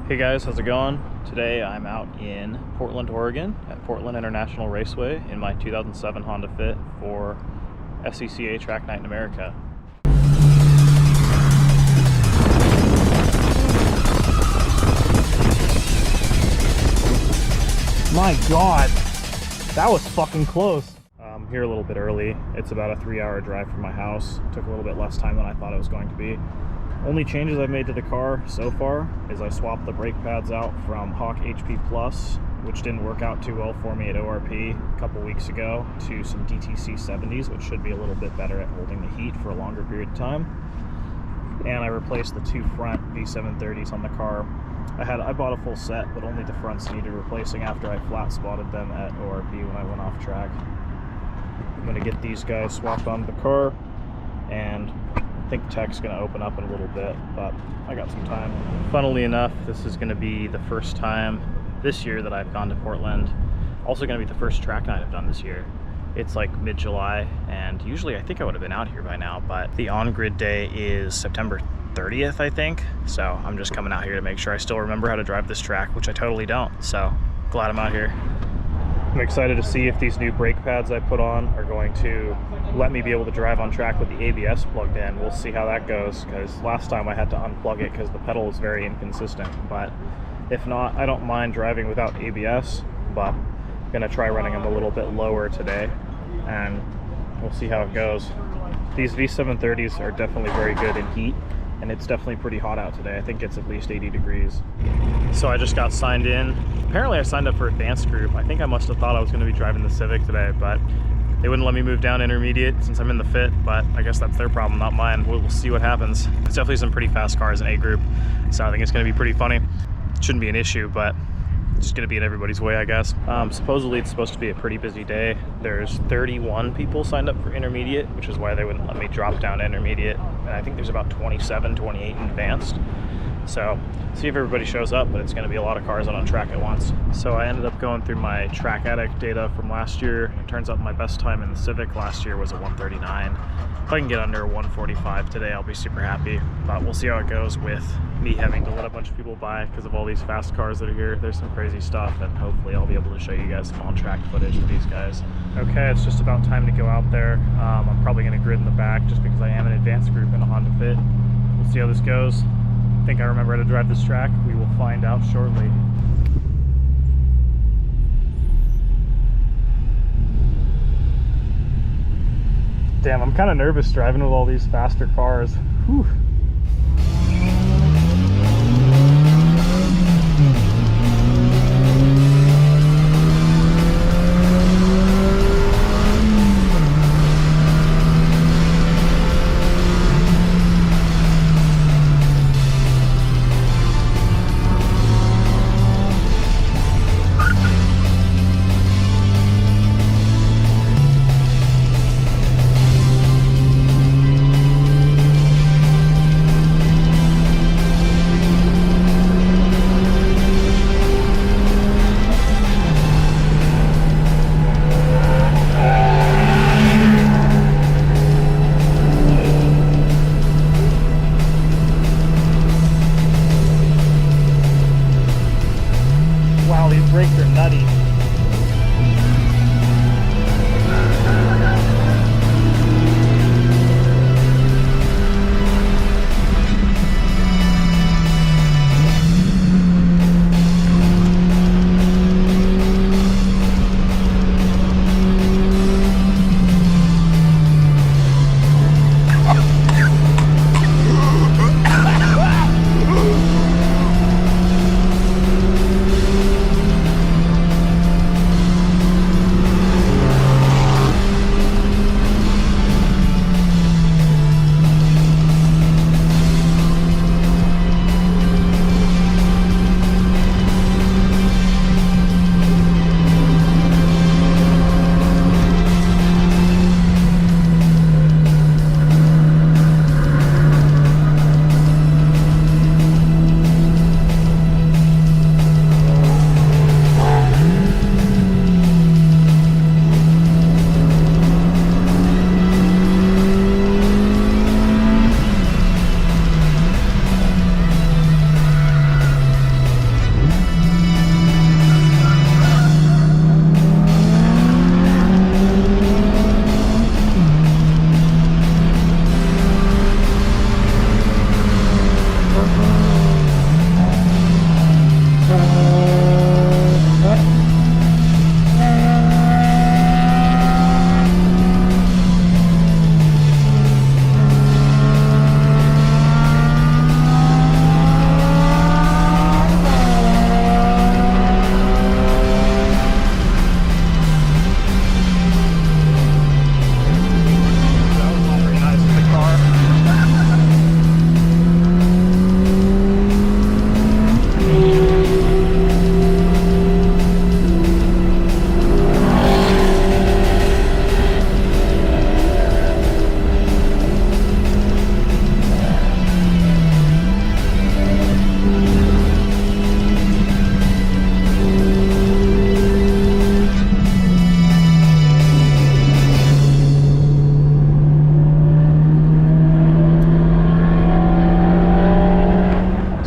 Hey guys, how's it going? Today I'm out in Portland, Oregon at Portland International Raceway in my 2007 Honda Fit for SCCA Track Night in America. My God, that was fucking close. I'm here a little bit early. It's about a 3-hour drive from my house. Took a little bit less time than I thought it was going to be. Only changes I've made to the car so far is I swapped the brake pads out from Hawk HP Plus, which didn't work out too well for me at ORP a couple weeks ago, to some DTC 70s, which should be a little bit better at holding the heat for a longer period of time. And I replaced the two front V730s on the car. I bought a full set, but only the fronts needed replacing after I flat spotted them at ORP when I went off track. I'm gonna get these guys swapped onto the car, and I think tech's gonna open up in a little bit, but I got some time. Funnily enough, this is gonna be the first time this year that I've gone to Portland. Also gonna be the first track night I've done this year. It's like mid-July, and usually I think I would have been out here by now, but the on-grid day is September 30th, I think. So I'm just coming out here to make sure I still remember how to drive this track, which I totally don't. So glad I'm out here. I'm excited to see if these new brake pads I put on are going to let me be able to drive on track with the ABS plugged in. We'll see how that goes, because last time I had to unplug it because the pedal was very inconsistent. But if not, I don't mind driving without ABS, but I'm gonna try running them a little bit lower today, and we'll see how it goes. These V730s are definitely very good in heat, and it's definitely pretty hot out today. I think it's at least 80 degrees. So I just got signed in. Apparently I signed up for advanced group. I think I must have thought I was gonna be driving the Civic today, but they wouldn't let me move down intermediate since I'm in the Fit, but I guess that's their problem, not mine. We'll see what happens. It's definitely some pretty fast cars in A group, so I think it's gonna be pretty funny. Shouldn't be an issue, but it's just gonna be in everybody's way, I guess. Supposedly it's supposed to be a pretty busy day. There's 31 people signed up for intermediate, which is why they wouldn't let me drop down to intermediate. And I think there's about 27, 28 in advanced. So see if everybody shows up, but it's gonna be a lot of cars on track at once. So I ended up going through my Track Addict data from last year. It turns out my best time in the Civic last year was a 139. If I can get under a 145 today, I'll be super happy. But we'll see how it goes with me having to let a bunch of people by because of all these fast cars that are here. There's some crazy stuff, and hopefully I'll be able to show you guys some on-track footage for these guys. Okay, it's just about time to go out there. I'm probably gonna grid in the back just because I am an advanced group in a Honda Fit. We'll see how this goes. I think I remember how to drive this track. We will find out shortly. Damn, I'm kind of nervous driving with all these faster cars. Whew. Brakes are nutty.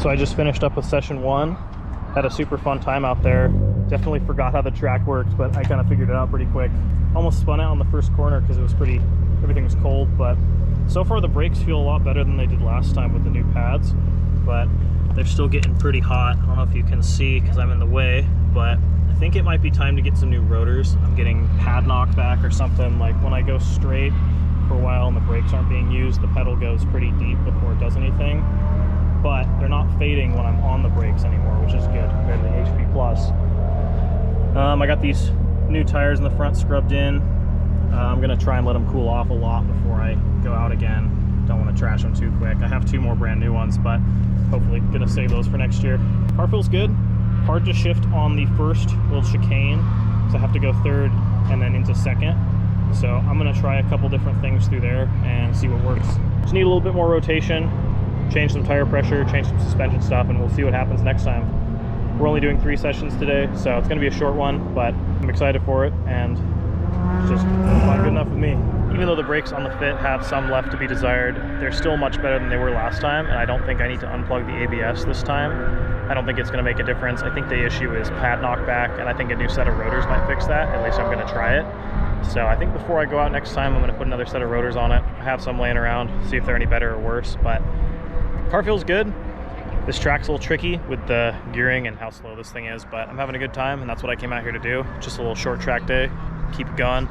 So I just finished up with session 1. Had a super fun time out there. Definitely forgot how the track worked, but I kind of figured it out pretty quick. Almost spun out on the first corner because it was everything was cold, but so far the brakes feel a lot better than they did last time with the new pads, but they're still getting pretty hot. I don't know if you can see because I'm in the way, but I think it might be time to get some new rotors. I'm getting pad knockback or something. Like when I go straight for a while and the brakes aren't being used, the pedal goes pretty deep before it does anything, but they're not fading when I'm on the brakes anymore, which is good compared to the HP Plus. I got these new tires in the front scrubbed in. I'm gonna try and let them cool off a lot before I go out again. Don't want to trash them too quick. I have 2 more brand new ones, but hopefully gonna save those for next year. Car feels good. Hard to shift on the first little chicane, so I have to go 3rd and then into 2nd. So I'm gonna try a couple different things through there and see what works. Just need a little bit more rotation, change some tire pressure, change some suspension stuff, and we'll see what happens next time. We're only doing 3 sessions today, so it's gonna be a short one, but I'm excited for it, and it's just not good enough with me. Even though the brakes on the Fit have some left to be desired, they're still much better than they were last time, and I don't think I need to unplug the ABS this time. I don't think it's gonna make a difference. I think the issue is pad knockback, and I think a new set of rotors might fix that. At least I'm gonna try it. So I think before I go out next time, I'm gonna put another set of rotors on it. I have some laying around, see if they're any better or worse, but car feels good. This track's a little tricky with the gearing and how slow this thing is, but I'm having a good time, and that's what I came out here to do. Just a little short track day, keep it going.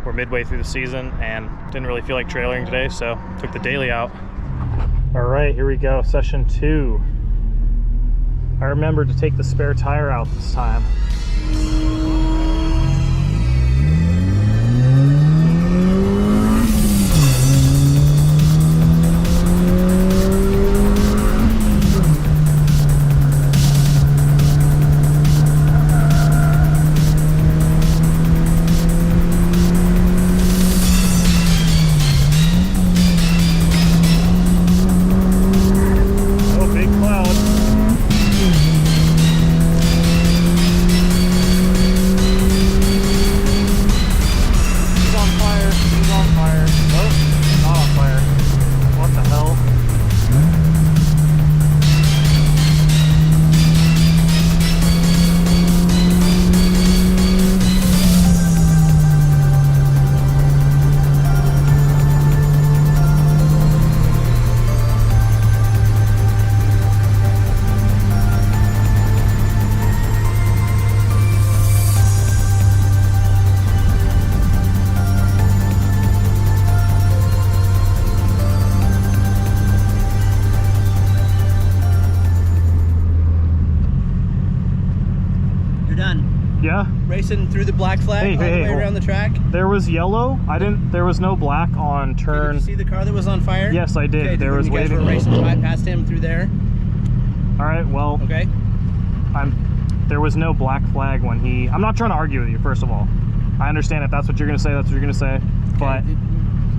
We're midway through the season and didn't really feel like trailering today, so took the daily out. All right, here we go, session 2. I remembered to take the spare tire out this time. Yeah. Racing through the black flag all the way around the track. There was yellow. There was no black on turn. Did you see the car that was on fire? Yes, I did. Okay, there was waving. You guys were racing right past him through there. All right. Well. Okay. There was no black flag when he. I'm not trying to argue with you. First of all, I understand if that's what you're gonna say. That's what you're gonna say. Okay. But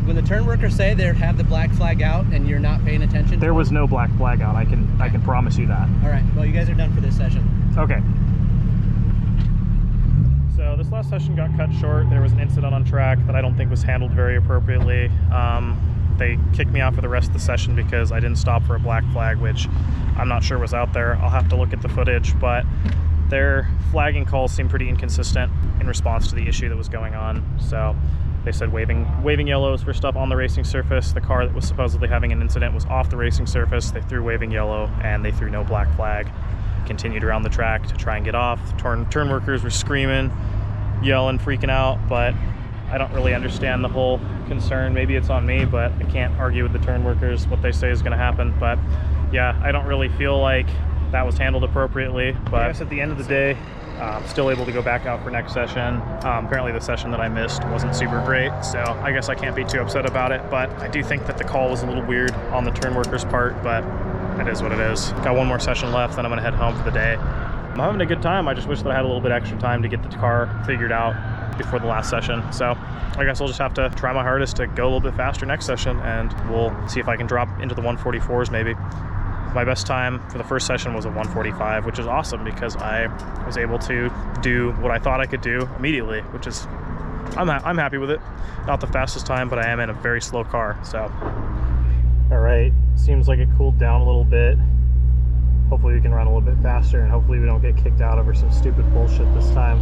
when the turn workers say they have the black flag out and you're not paying attention, there was no black flag out. I can promise you that. All right. Well, you guys are done for this session. Okay. So this last session got cut short. There was an incident on track that I don't think was handled very appropriately. They kicked me out for the rest of the session because I didn't stop for a black flag, which I'm not sure was out there. I'll have to look at the footage, but their flagging calls seemed pretty inconsistent in response to the issue that was going on. So they said waving yellows for stuff on the racing surface. The car that was supposedly having an incident was off the racing surface. They threw waving yellow and they threw no black flag. Continued around the track to try and get off. Turn workers were screaming, yelling, freaking out, but I don't really understand the whole concern. Maybe it's on me, but I can't argue with the turn workers what they say is going to happen. But yeah, I don't really feel like that was handled appropriately, but I guess at the end of the day, still able to go back out for next session. Apparently the session that I missed wasn't super great, so I guess I can't be too upset about it, but I do think that the call was a little weird on the turn workers part, but it is what it is. Got one more session left, then I'm gonna head home for the day. I'm having a good time. I just wish that I had a little bit extra time to get the car figured out before the last session. So I guess I'll just have to try my hardest to go a little bit faster next session, and we'll see if I can drop into the 144s maybe. My best time for the first session was a 145, which is awesome because I was able to do what I thought I could do immediately, which is, I'm happy with it. Not the fastest time, but I am in a very slow car, so. All right, seems like it cooled down a little bit. Hopefully we can run a little bit faster, and hopefully we don't get kicked out over some stupid bullshit this time.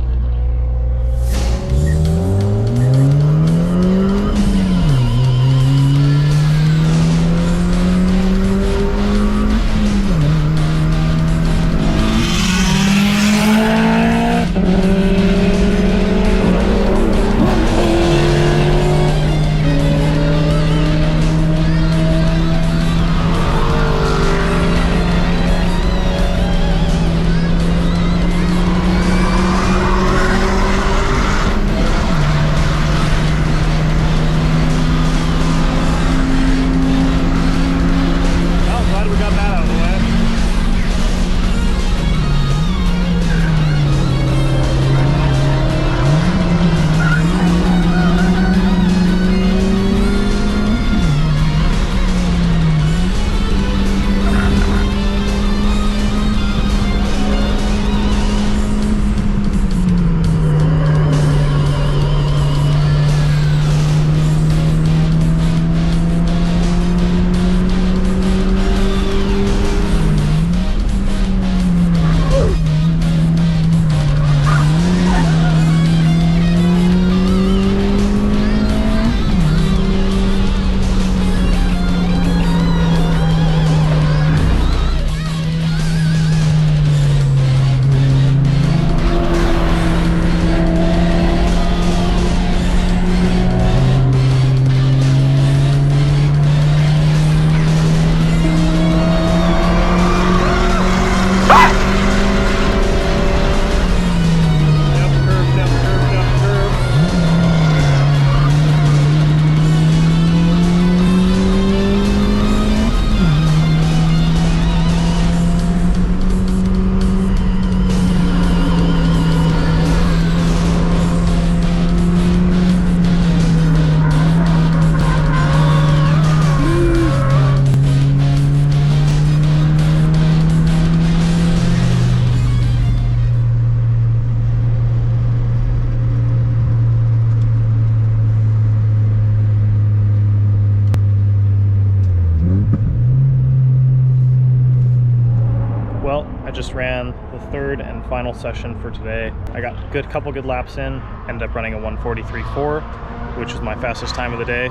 Just ran the third and final session for today. I got a couple good laps in, ended up running a 1:43.4, which was my fastest time of the day,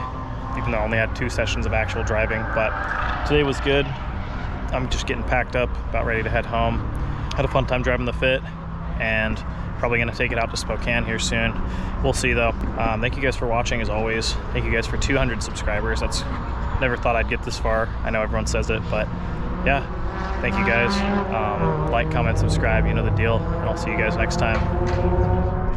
even though I only had 2 sessions of actual driving. But today was good. I'm just getting packed up, about ready to head home. Had a fun time driving the Fit, and probably gonna take it out to Spokane here soon. We'll see though. Thank you guys for watching as always. Thank you guys for 200 subscribers. That's never thought I'd get this far. I know everyone says it, but yeah. Thank you guys. Like, comment, subscribe, you know the deal, and I'll see you guys next time.